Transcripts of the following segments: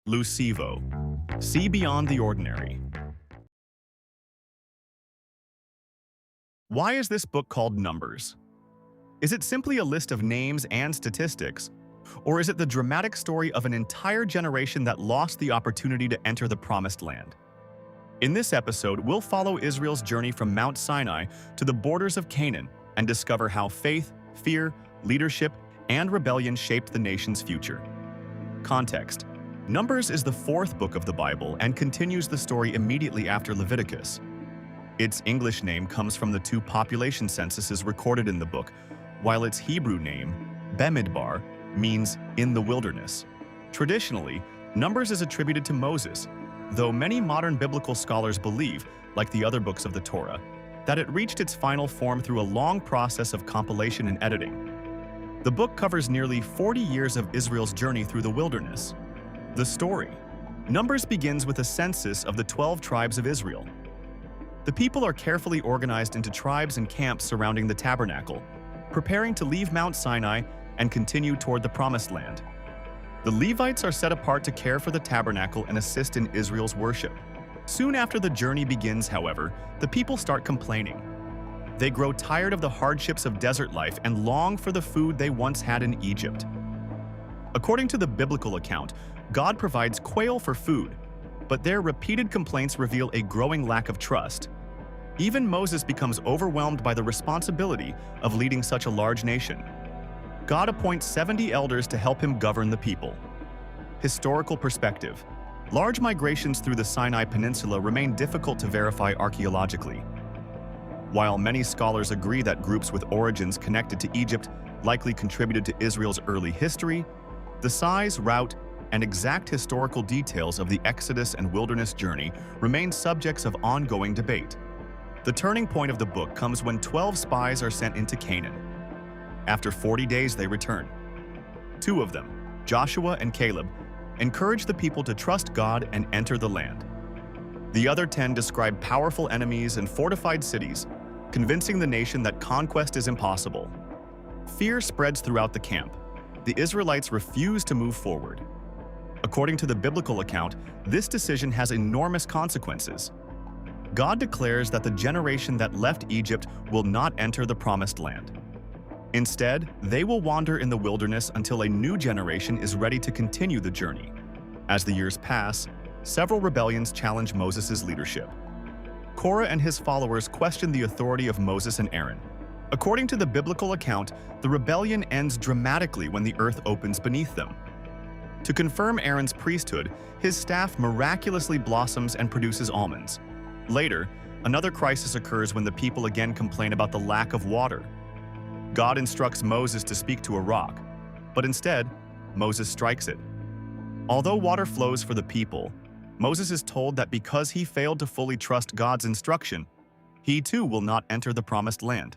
LuSEEvo. See beyond the ordinary. Why is this book called Numbers? Is it simply a list of names and statistics? Or is it the dramatic story of an entire generation that lost the opportunity to enter the Promised Land? In this episode, we'll follow Israel's journey from Mount Sinai to the borders of Canaan and discover how faith, fear, leadership, and rebellion shaped the nation's future. Context: Numbers is the fourth book of the Bible and continues the story immediately after Leviticus. Its English name comes from the two population censuses recorded in the book, while its Hebrew name, Bemidbar, means in the wilderness. Traditionally, Numbers is attributed to Moses, though many modern biblical scholars believe, like the other books of the Torah, that it reached its final form through a long process of compilation and editing. The book covers nearly 40 years of Israel's journey through the wilderness. The story. Numbers begins with a census of the 12 tribes of Israel. The people are carefully organized into tribes and camps surrounding the tabernacle, preparing to leave Mount Sinai and continue toward the Promised Land. The Levites are set apart to care for the tabernacle and assist in Israel's worship. Soon after the journey begins, however, the people start complaining. They grow tired of the hardships of desert life and long for the food they once had in Egypt. According to the biblical account, God provides quail for food, but their repeated complaints reveal a growing lack of trust. Even Moses becomes overwhelmed by the responsibility of leading such a large nation. God appoints 70 elders to help him govern the people. Historical perspective. Large migrations through the Sinai Peninsula remain difficult to verify archaeologically. While many scholars agree that groups with origins connected to Egypt likely contributed to Israel's early history, the size, route, and exact historical details of the Exodus and wilderness journey remain subjects of ongoing debate. The turning point of the book comes when 12 spies are sent into Canaan. After 40 days, they return. 2 of them, Joshua and Caleb, encourage the people to trust God and enter the land. The other 10 describe powerful enemies and fortified cities, convincing the nation that conquest is impossible. Fear spreads throughout the camp. The Israelites refuse to move forward. According to the biblical account, this decision has enormous consequences. God declares that the generation that left Egypt will not enter the Promised Land. Instead, they will wander in the wilderness until a new generation is ready to continue the journey. As the years pass, several rebellions challenge Moses' leadership. Korah and his followers question the authority of Moses and Aaron. According to the biblical account, the rebellion ends dramatically when the earth opens beneath them. To confirm Aaron's priesthood, his staff miraculously blossoms and produces almonds. Later, another crisis occurs when the people again complain about the lack of water. God instructs Moses to speak to a rock, but instead, Moses strikes it. Although water flows for the people, Moses is told that because he failed to fully trust God's instruction, he too will not enter the Promised Land.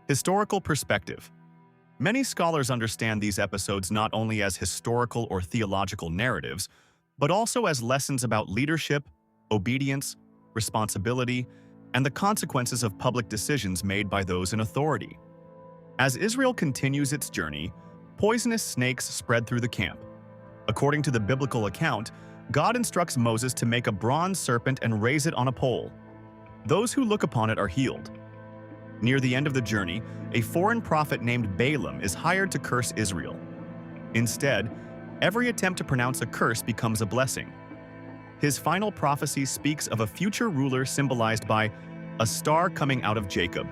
Historical perspective. Many scholars understand these episodes not only as historical or theological narratives, but also as lessons about leadership, obedience, responsibility, and the consequences of public decisions made by those in authority. As Israel continues its journey, poisonous snakes spread through the camp. According to the biblical account, God instructs Moses to make a bronze serpent and raise it on a pole. Those who look upon it are healed. Near the end of the journey, a foreign prophet named Balaam is hired to curse Israel. Instead, every attempt to pronounce a curse becomes a blessing. His final prophecy speaks of a future ruler symbolized by a star coming out of Jacob,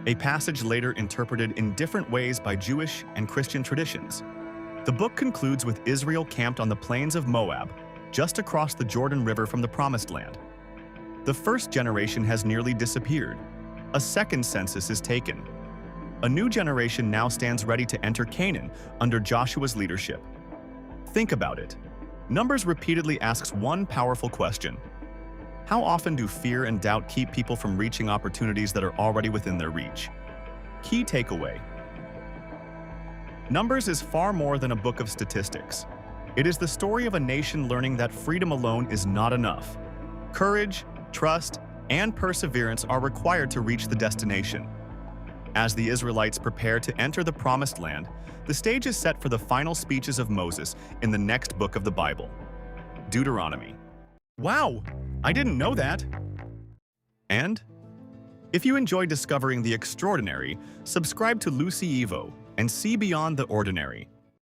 a passage later interpreted in different ways by Jewish and Christian traditions. The book concludes with Israel camped on the plains of Moab, just across the Jordan River from the Promised Land. The first generation has nearly disappeared. A second census is taken. A new generation now stands ready to enter Canaan under Joshua's leadership. Think about it. Numbers repeatedly asks one powerful question. How often do fear and doubt keep people from reaching opportunities that are already within their reach? Key takeaway. Numbers is far more than a book of statistics. It is the story of a nation learning that freedom alone is not enough. Courage, trust, and perseverance are required to reach the destination. As the Israelites prepare to enter the Promised Land, the stage is set for the final speeches of Moses in the next book of the Bible. Deuteronomy. Wow, I didn't know that. And if you enjoy discovering the extraordinary, subscribe to LuSEEvo and see beyond the ordinary.